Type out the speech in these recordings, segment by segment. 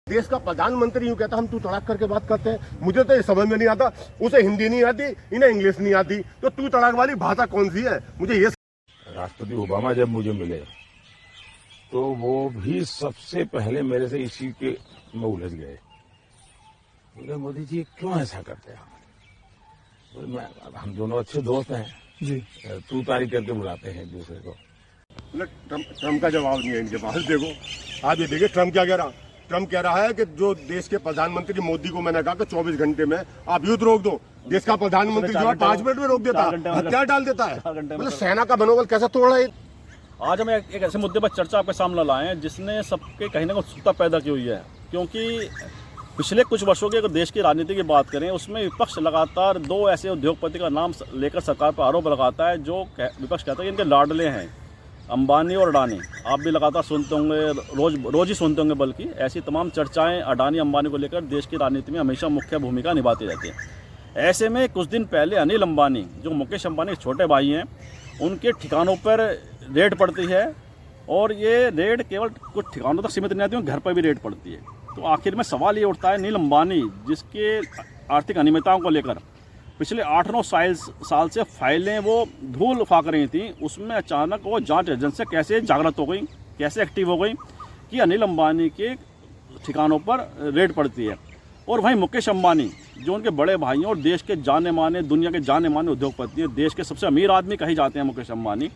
देश का प्रधानमंत्री यूं कहता हम तू तड़ाक करके बात करते हैं। मुझे तो ये समझ में नहीं आता, उसे हिंदी नहीं आती, इन्हें इंग्लिश नहीं आती, तो तू तड़ाक वाली भाषा कौन सी है? मुझे ये राष्ट्रपति ओबामा जब मुझे मिले तो वो भी सबसे पहले मेरे से इसी के में उलझ गए। बोले मोदी जी क्यों ऐसा करते हैं? बोले हम दोनों अच्छे दोस्त हैं जी, तू तारीख करके बुलाते हैं एक दूसरे को। ट्रम्प का जवाब नहीं है इनके पास। देखो आज ये देखिए ट्रम्प क्या कह रहा। ट्रम्प कह रहा है कि जो देश के प्रधानमंत्री मोदी को मैंने कहा कि 24 घंटे में आप युद्ध रोक दो। देश का प्रधानमंत्री जो है 5 मिनट में रोक देता है, हथियार डाल देता है। मतलब सेना का मनोबल कैसा तोड़ रहा है। आज हम एक ऐसे मुद्दे पर चर्चा आपके सामने लाए हैं जिसने सबके कहीं ना कहीं उत्सुकता पैदा की हुई है, क्योंकि पिछले कुछ वर्षों की अगर देश की राजनीति की बात करें उसमें विपक्ष लगातार दो ऐसे उद्योगपति का नाम लेकर सरकार पर आरोप लगाता है जो विपक्ष कहता है कि इनके लाडले हैं, अंबानी और अडानी। आप भी लगातार सुनते होंगे, रोज ही सुनते होंगे, बल्कि ऐसी तमाम चर्चाएं अडानी अंबानी को लेकर देश की राजनीति में हमेशा मुख्य भूमिका निभाती रहती है। ऐसे में कुछ दिन पहले अनिल अंबानी जो मुकेश अंबानी के छोटे भाई हैं, उनके ठिकानों पर रेड पड़ती है, और ये रेड केवल कुछ ठिकानों तक सीमित नहीं आती है, घर पर भी रेड पड़ती है। तो आखिर में सवाल ये उठता है, अनिल अंबानी जिसके आर्थिक अनियमितताओं को लेकर पिछले 8-9 साल से फाइलें वो धूल फाक रही थी, उसमें अचानक वो जांच एजेंसी कैसे जागृत हो गई, कैसे एक्टिव हो गई कि अनिल अंबानी के ठिकानों पर रेड पड़ती है। और वहीं मुकेश अंबानी जो उनके बड़े भाई हैं और देश के जाने माने, दुनिया के जाने माने उद्योगपति हैं, देश के सबसे अमीर आदमी कहे जाते हैं मुकेश अंबानी,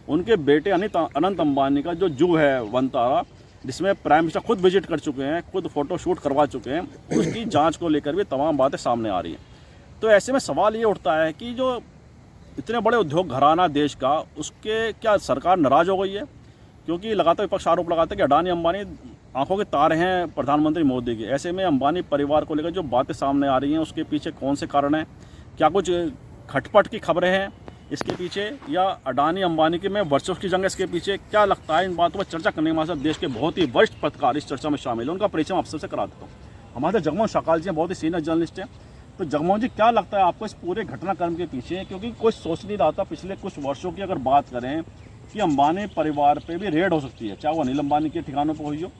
उनके बेटे अनंत अंबानी का जो जू है वनतारा, जिसमें प्राइम मिनिस्टर खुद विजिट कर चुके हैं, खुद फोटो शूट करवा चुके हैं, उसकी जांच को लेकर भी तमाम बातें सामने आ रही हैं। तो ऐसे में सवाल ये उठता है कि जो इतने बड़े उद्योग घराना देश का, उसके क्या सरकार नाराज़ हो गई है? क्योंकि लगातार विपक्ष आरोप लगाता है कि अडानी अंबानी आंखों के तारे हैं प्रधानमंत्री मोदी के। ऐसे में अंबानी परिवार को लेकर जो बातें सामने आ रही हैं उसके पीछे कौन से कारण हैं? क्या कुछ खटपट की खबरें हैं इसके पीछे, या अडानी अंबानी के में वर्चस्व की जंग इसके पीछे? क्या लगता है? इन बातों पर चर्चा करने के हमारे साथ देश के बहुत ही वरिष्ठ पत्रकार इस चर्चा में शामिल हैं। उनका परिचय आप सबसे करा देता हूँ। हमारे साथ जगमोहन शाकाल जी हैं, बहुत ही सीनियर जर्नलिस्ट हैं। तो जगमोहन जी, क्या लगता है आपको इस पूरे घटनाक्रम के पीछे? क्योंकि कोई सोच नहीं रहा था पिछले कुछ वर्षों की अगर बात करें कि अंबानी परिवार पे भी रेड हो सकती है, चाहे वो अनिल अंबानी के ठिकानों पर हुई हो।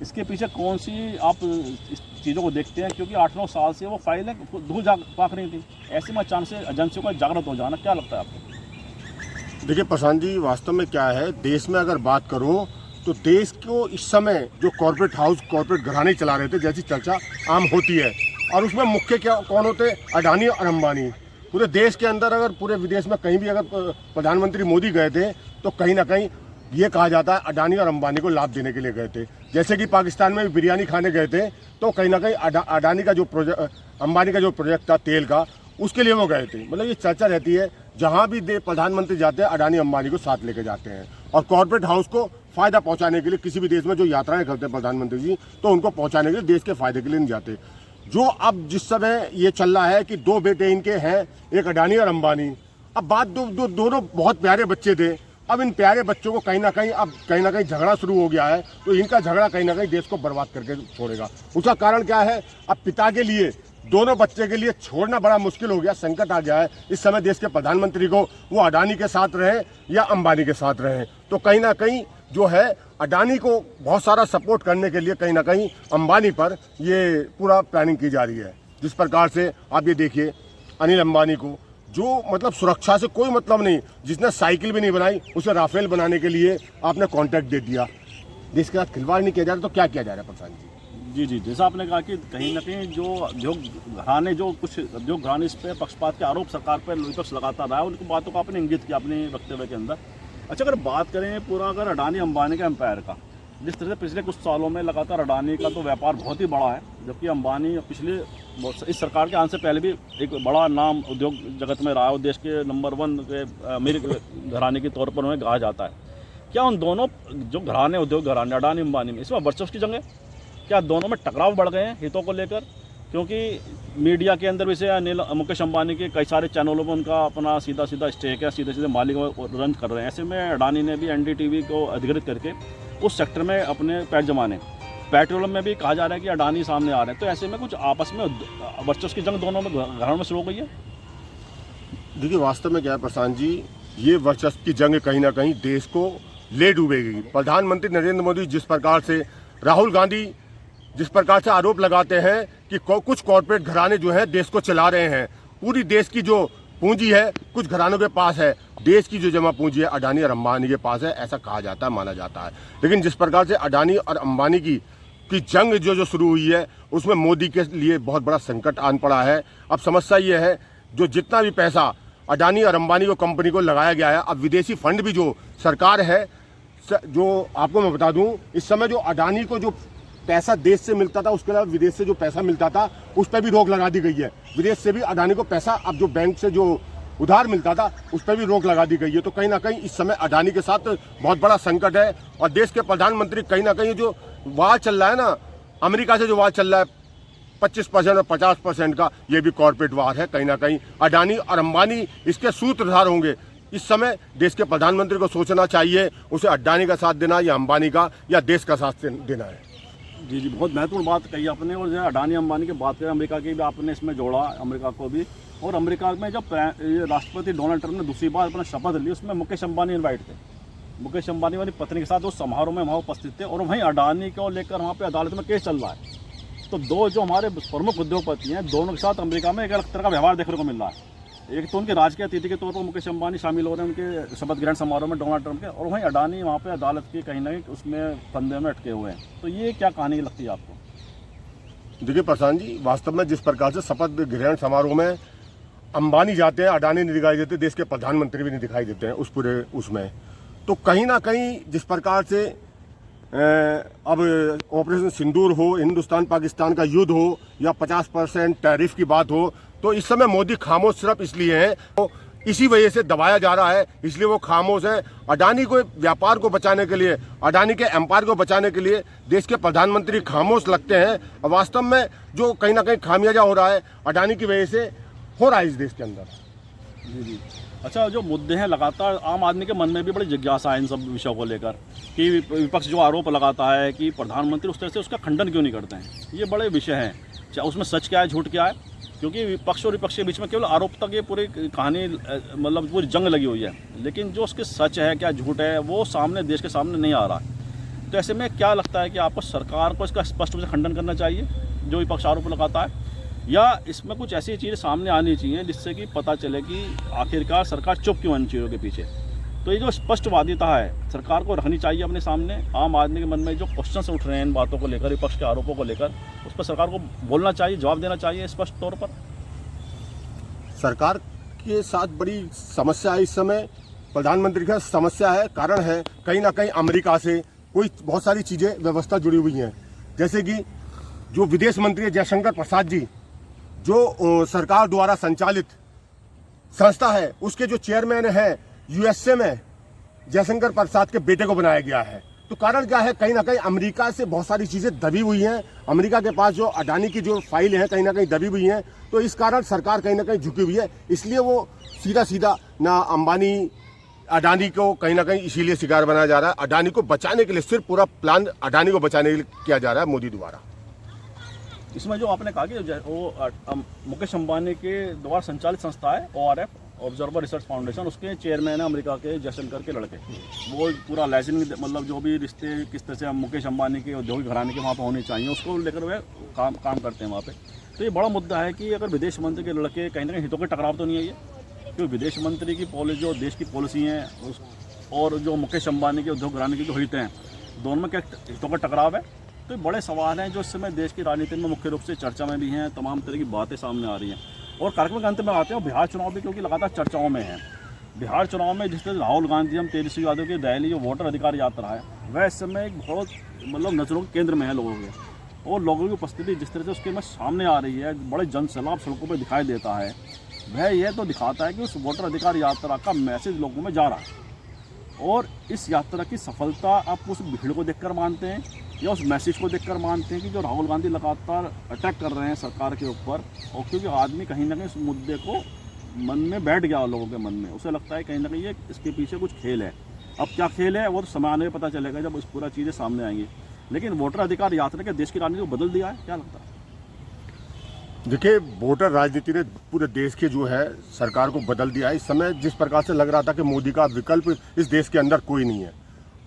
इसके पीछे कौन सी आप इस चीज़ों को देखते हैं? क्योंकि 8-9 साल से वो फाइलें धूल फाक रही थी, ऐसे में अचानक से एजेंसियों का जागृत हो जाना, क्या लगता है आपको? देखिए प्रशांत जी, वास्तव में क्या है, देश में अगर बात करूं तो देश को इस समय जो कॉर्पोरेट हाउस, कॉर्पोरेट घराने चला रहे थे, जैसी चर्चा आम होती है, और उसमें मुख्य क्या कौन होते? अडानी और अंबानी। पूरे देश के अंदर, अगर पूरे विदेश में कहीं भी अगर प्रधानमंत्री मोदी गए थे तो कहीं ना कहीं ये कहा जाता है अडानी और अंबानी को लाभ देने के लिए गए थे। जैसे कि पाकिस्तान में बिरयानी खाने गए थे तो कहीं ना कहीं अडानी का जो अंबानी का जो प्रोजेक्ट था तेल का, उसके लिए वो गए थे। मतलब ये चर्चा रहती है, जहाँ भी प्रधानमंत्री जाते हैं अडानी अंबानी को साथ लेके जाते हैं, और कॉर्पोरेट हाउस को फायदा पहुंचाने के लिए किसी भी देश में जो यात्राएं करते हैं प्रधानमंत्री जी, तो उनको पहुंचाने के लिए, देश के फायदे के लिए नहीं जाते। जो अब जिस समय ये चल रहा है कि 2 बेटे इनके हैं, एक अडानी और अंबानी। अब बात दोनों बहुत प्यारे बच्चे थे, अब इन प्यारे बच्चों को कहीं ना कहीं झगड़ा शुरू हो गया है, तो इनका झगड़ा कहीं ना कहीं देश को बर्बाद करके छोड़ेगा। उसका कारण क्या है? अब पिता के लिए, दोनों बच्चे के लिए छोड़ना बड़ा मुश्किल हो गया, संकट आ गया है इस समय देश के प्रधानमंत्री को, वो अडानी के साथ रहे या अंबानी के साथ रहे। तो कहीं ना कहीं जो है अडानी को बहुत सारा सपोर्ट करने के लिए कहीं ना कहीं अंबानी पर ये पूरा प्लानिंग की जा रही है। जिस प्रकार से आप ये देखिए, अनिल अंबानी को जो मतलब सुरक्षा से कोई मतलब नहीं, जिसने साइकिल भी नहीं बनाई उसे राफेल बनाने के लिए आपने कॉन्ट्रैक्ट दे दिया। देश के साथ खिलवाड़ नहीं किया जा रहा, तो क्या किया जा रहा है प्रशांत जी? जी, जैसा आपने कहा कि कहीं ना कहीं जो उद्योग घराने, जो कुछ उद्योग घराने इस पर पक्षपात के आरोप सरकार पर विपक्ष लगाता रहा है, उनकी बातों को आपने इंगित किया अपने वक्तव्य के अंदर। अच्छा, अगर बात करें पूरा अगर अडानी अंबानी का एम्पायर का, जिस तरह से पिछले कुछ सालों में लगातार अडानी का तो व्यापार बहुत ही बड़ा है, जबकि अंबानी पिछले इस सरकार के आने से पहले भी एक बड़ा नाम उद्योग जगत में रहा है, देश के नंबर 1 के अमीर घराने के तौर पर उन्हें कहा जाता है। क्या उन दोनों जो घराने, उद्योग घराने अडानी अंबानी में, इसमें वर्चस्व की जंग है? क्या दोनों में टकराव बढ़ गए हैं हितों को लेकर? क्योंकि मीडिया के अंदर वैसे मुकेश अंबानी के कई सारे चैनलों में उनका अपना सीधा स्टेक है, सीधे मालिक रन कर रहे हैं। ऐसे में अडानी ने भी NDTV को अधिकृत करके उस सेक्टर में अपने पैर जमाने। पेट्रोलियम में भी कहा जा रहा है कि अडानी सामने आ रहे हैं। तो ऐसे में कुछ आपस में वर्चस्व की जंग दोनों में घरों में शुरू हो गई है। देखिए वास्तव में क्या है प्रशांत जी, ये वर्चस्व की जंग कहीं ना कहीं देश को ले डूबेगी। प्रधानमंत्री नरेंद्र मोदी जिस प्रकार से राहुल गांधी जिस प्रकार से आरोप लगाते हैं कि कुछ कॉरपोरेट घराने जो हैं देश को चला रहे हैं, पूरी देश की जो पूंजी है कुछ घरानों के पास है, देश की जो जमा पूंजी है अडानी और अंबानी के पास है, ऐसा कहा जाता है, माना जाता है। लेकिन जिस प्रकार से अडानी और अंबानी की जंग जो शुरू हुई है उसमें मोदी के लिए बहुत बड़ा संकट आन पड़ा है। अब समस्या ये है जो जितना भी पैसा अडानी और अंबानी को कंपनी को लगाया गया है, अब विदेशी फंड भी जो सरकार है, जो आपको मैं बता दूं, इस समय जो अडानी को जो पैसा देश से मिलता था उसके अलावा विदेश से जो पैसा मिलता था उस पर भी रोक लगा दी गई है। विदेश से भी अडानी को पैसा अब जो बैंक से जो उधार मिलता था उस पर भी रोक लगा दी गई है। तो कहीं ना कहीं इस समय अडानी के साथ बहुत बड़ा संकट है। और देश के प्रधानमंत्री कहीं ना कहीं जो वार चल रहा है ना, अमेरिका से जो वार चल रहा है 25% और 50% का, ये भी कॉर्पोरेट वार है। कहीं ना कहीं अडानी और अंबानी इसके सूत्रधार होंगे। इस समय देश के प्रधानमंत्री को सोचना चाहिए उसे अडानी का साथ देना या अंबानी का या देश का साथ देना है। जी जी, बहुत महत्वपूर्ण बात कही आपने। और जो अडानी अंबानी की बात करें, अमेरिका की भी आपने इसमें जोड़ा, अमेरिका को भी। और अमेरिका में जब राष्ट्रपति डोनाल्ड ट्रंप ने दूसरी बार अपना शपथ ली, उसमें मुकेश अंबानी इन्वाइट थे। मुकेश अंबानी वाली पत्नी के साथ उस समारोह में वहाँ उपस्थित थे। और वहीं अडानी को लेकर वहाँ पे अदालत में केस चल रहा है। तो दो जो हमारे प्रमुख उद्योगपति हैं, दोनों के साथ अमेरिका में एक अलग तरह का व्यवहार देखने को मिल रहा है। एक तो उनके राजकीय अतिथि के तौर पर मुकेश अंबानी शामिल हो रहे हैं उनके शपथ ग्रहण समारोह में डोनाल्ड ट्रंप के, और वहीं अडानी वहाँ पे अदालत की कहीं ना कहीं उसमें फंदे में अटके हुए हैं। तो ये क्या कहानी लगती है आपको? देखिए प्रशांत जी, वास्तव में जिस प्रकार से शपथ ग्रहण समारोह में अंबानी जाते हैं, अडानी नहीं दिखाई देते, देश के प्रधानमंत्री भी नहीं दिखाई देते हैं उस पूरे उसमें, तो कहीं ना कहीं जिस प्रकार से अब ऑपरेशन सिंदूर हो, हिंदुस्तान पाकिस्तान का युद्ध हो या 50% टैरिफ की बात हो, तो इस समय मोदी खामोश सिर्फ इसलिए है, तो इसी वजह से दबाया जा रहा है, इसलिए वो खामोश है। अडानी को व्यापार को बचाने के लिए, अडानी के एम्पायर को बचाने के लिए देश के प्रधानमंत्री खामोश लगते हैं। और वास्तव में जो कहीं ना कहीं खामियाजा हो रहा है अडानी की वजह से हो रहा है इस देश के अंदर। जी जी। अच्छा, जो मुद्दे हैं लगातार आम आदमी के मन में भी बड़ी जिज्ञासा है इन सब विषयों को लेकर कि विपक्ष जो आरोप लगाता है कि प्रधानमंत्री उस तरह से उसका खंडन क्यों नहीं करते हैं। ये बड़े विषय हैं, चाहे उसमें सच क्या है झूठ क्या है, क्योंकि विपक्ष और विपक्ष के बीच में केवल आरोप तक ये पूरी कहानी मतलब पूरी जंग लगी हुई है। लेकिन जो उसके सच है क्या झूठ है वो सामने देश के सामने नहीं आ रहा है। तो ऐसे में क्या लगता है कि आपको सरकार को इसका स्पष्ट रूप से खंडन करना चाहिए जो विपक्ष आरोप लगाता है, या इसमें कुछ ऐसी चीज़ें सामने आनी चाहिए जिससे कि पता चले कि आखिरकार सरकार चुप क्यों इन चीज़ों के पीछे। तो ये जो स्पष्टवादिता है सरकार को रखनी चाहिए अपने सामने। आम आदमी के मन में जो क्वेश्चन उठ रहे हैं इन बातों को लेकर, विपक्ष के आरोपों को लेकर, उस पर सरकार को बोलना चाहिए, जवाब देना चाहिए स्पष्ट तौर पर। सरकार के साथ बड़ी समस्या है इस समय, प्रधानमंत्री का समस्या है, कारण है कहीं ना कहीं अमेरिका से कोई बहुत सारी चीज़ें व्यवस्था जुड़ी हुई हैं। जैसे कि जो विदेश मंत्री जयशंकर प्रसाद जी, जो सरकार द्वारा संचालित संस्था है उसके जो चेयरमैन है यूएसए में जयशंकर प्रसाद के बेटे को बनाया गया है। तो कारण क्या है, कहीं ना कहीं अमेरिका से बहुत सारी चीज़ें दबी हुई हैं। अमेरिका के पास जो अडानी की जो फाइल है कहीं ना कहीं दबी हुई हैं, तो इस कारण सरकार कहीं ना कहीं झुकी हुई है। इसलिए वो सीधा सीधा ना अंबानी अडानी को कहीं ना कहीं इसीलिए शिकार बनाया जा रहा है। अडानी को बचाने के लिए सिर्फ पूरा प्लान अडानी को बचाने के लिए किया जा रहा है मोदी द्वारा। इसमें जो आपने कहा कि वो मुकेश अंबानी के द्वारा संचालित संस्था है ORF, ऑब्जर्वर रिसर्च फाउंडेशन, उसके चेयरमैन है अमेरिका के जयशंकर के लड़के। वो पूरा लाइसेंस मतलब जो भी रिश्ते किस तरह से मुकेश अंबानी के औद्योगिक घराने के वहाँ पर होने चाहिए उसको लेकर वे काम करते हैं वहाँ पे। तो ये बड़ा मुद्दा है कि अगर विदेश मंत्री के लड़के कहीं ना कहीं हितों के टकराव तो नहीं है ये, क्योंकि विदेश मंत्री की पॉलिसी जो देश की पॉलिसी हैं और जो मुकेश अंबानी के उद्योग घराने की जो हित हैं, दोनों में क्या हितों का टकराव है। तो बड़े सवाल हैं जो इस समय देश की राजनीति में मुख्य रूप से चर्चा में भी हैं, तमाम तरह की बातें सामने आ रही हैं। और कार्यक्रम के अंत में आते हैं बिहार चुनाव भी, क्योंकि लगातार चर्चाओं में है। बिहार चुनाव में जिस तरह राहुल गांधी हम तेजस्वी यादव की रैली जो वोटर अधिकार यात्रा है, वह इस समय एक बहुत मतलब नजरों के केंद्र में है लोगों के, और लोगों की उपस्थिति जिस तरह से उसके में सामने आ रही है, बड़े जनसैलाब सड़कों पर दिखाई देता है, वह यह तो दिखाता है कि उस वोटर अधिकार यात्रा का मैसेज लोगों में जा रहा है। और इस यात्रा की सफलता आप उस भीड़ को देखकर मानते हैं या उस मैसेज को देखकर मानते हैं कि जो राहुल गांधी लगातार अटैक कर रहे हैं सरकार के ऊपर, और क्योंकि आदमी कहीं ना कहीं इस मुद्दे को मन में बैठ गया लोगों के मन में, उसे लगता है कहीं ना कहीं ये इसके पीछे कुछ खेल है। अब क्या खेल है वो तो समय आने में पता चलेगा जब इस पूरा चीज़ें सामने आएंगी। लेकिन वोटर अधिकार यात्रा के देश की राजनीति को बदल दिया है, क्या लगता है? देखिए, वोटर राजनीति ने पूरे देश के जो है सरकार को बदल दिया है। इस समय जिस प्रकार से लग रहा था कि मोदी का विकल्प इस देश के अंदर कोई नहीं है।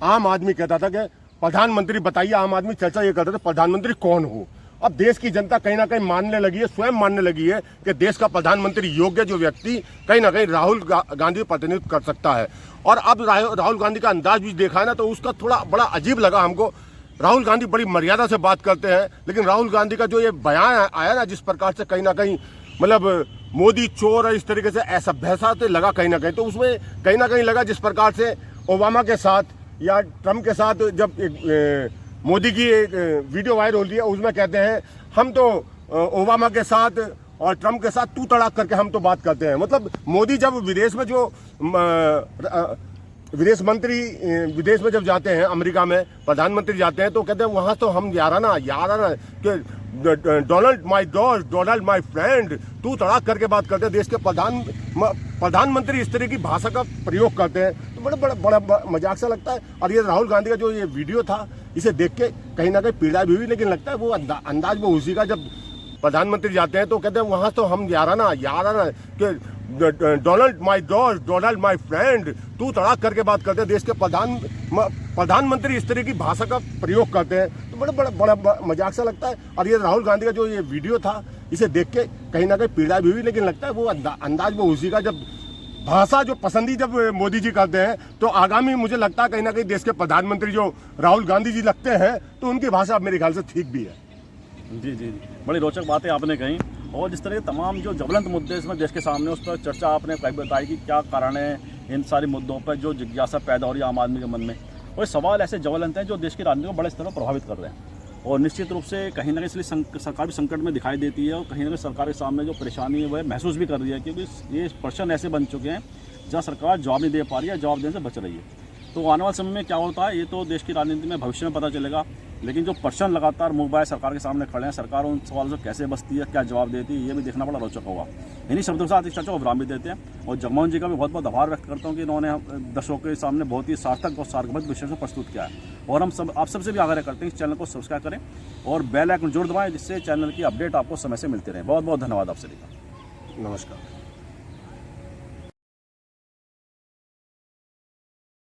आम आदमी कहता था कि प्रधानमंत्री बताइए, आम आदमी चर्चा ये कर रहे थे प्रधानमंत्री कौन हो। अब देश की जनता कहीं ना कहीं मानने लगी है, स्वयं मानने लगी है कि देश का प्रधानमंत्री योग्य जो व्यक्ति कहीं ना कहीं राहुल गांधी प्रतिनिधित्व कर सकता है। और अब राहुल गांधी का अंदाज भी देखा है ना, तो उसका थोड़ा बड़ा अजीब लगा हमको। राहुल गांधी बड़ी मर्यादा से बात करते हैं, लेकिन राहुल गांधी का जो ये बयान आया ना, जिस प्रकार से कहीं ना कहीं मतलब मोदी चोर है, इस तरीके से असभ्यता से लगा कहीं ना कहीं, तो उसमें कहीं ना कहीं लगा जिस प्रकार से ओबामा के साथ या ट्रम्प के साथ जब मोदी की एक वीडियो वायरल हो रही है, उसमें कहते हैं हम तो ओबामा के साथ और ट्रम्प के साथ तू तड़ाक करके हम तो बात करते हैं। मतलब मोदी जब विदेश में जो विदेश मंत्री विदेश में जब जाते हैं, अमेरिका में प्रधानमंत्री जाते हैं, तो कहते हैं वहाँ तो हम याराना कि डोनाल्ड माय दोस्त, डोनाल्ड माय फ्रेंड, तू तड़ाक करके बात करते हैं। देश के प्रधानमंत्री इस तरह की भाषा का प्रयोग करते हैं, तो बड़ा मजाक सा लगता है। और ये राहुल गांधी का जो ये वीडियो था, इसे देख के कहीं ना कहीं पीड़ा भी हुई, लेकिन लगता है वो अंदाज वो उसी का, जब प्रधानमंत्री जाते हैं तो कहते हैं वहाँ तो हम याराना कि डोनाल्ड माय दोस्त, डोनाल्ड माय फ्रेंड, तू तड़ाक करके बात करते हैं। देश के प्रधानमंत्री इस तरह की भाषा का प्रयोग करते हैं, तो बड़ा मजाक सा लगता है। और ये राहुल गांधी का जो ये वीडियो था, इसे देख के कहीं ना कहीं पीड़ा भी हुई, लेकिन लगता है वो अंदाज वो उसी का, जब भाषा जो पसंदी जब मोदी जी करते हैं, तो आगामी मुझे लगता है कहीं ना कहीं देश के प्रधानमंत्री जो राहुल गांधी जी लगते हैं, तो उनकी भाषा मेरे ख्याल से ठीक भी है। जी, बड़ी रोचक बातें आपने कही। और जिस तरह के तमाम जो ज्वलंत मुद्दे इसमें देश के सामने, उस पर चर्चा आपने बताई कि क्या कारण है इन सारे मुद्दों पर जो जिज्ञासा पैदा हो रही है आम आदमी के मन में। और सवाल ऐसे ज्वलंत हैं जो देश की राजनीति को बड़े स्तर पर प्रभावित कर रहे हैं, और निश्चित रूप से कहीं ना कहीं इसलिए सरकार भी संकट में दिखाई देती है, और कहीं ना कहीं सरकार के सामने जो परेशानी है वह महसूस भी कर रही है, क्योंकि ये प्रश्न ऐसे बन चुके हैं जहाँ सरकार जवाब नहीं दे पा रही है, जवाब देने से बच रही है। तो आने वाले समय में क्या होता है, ये तो देश की राजनीति में भविष्य में पता चलेगा। लेकिन जो प्रश्न लगातार मुंह बाय सरकार के सामने खड़े हैं, सरकार उन सवालों से कैसे बचती है, क्या जवाब देती है, ये भी देखना बड़ा रोचक होगा। इन्हीं शब्दों के साथ इस चर्चा को विराम भी देते हैं, और जगमोहन जी का भी बहुत बहुत आभार व्यक्त करता हूँ कि इन्होंने दर्शकों के सामने बहुत ही सार्थक और सार्थक विषय से प्रस्तुत किया है। और हम सब आप सबसे भी आग्रह करते हैं इस चैनल को सब्सक्राइब करें और बेल आइकन जरूर दबाएं, जिससे चैनल की अपडेट आपको समय से मिलती रहे। बहुत बहुत धन्यवाद आप सभी का। नमस्कार।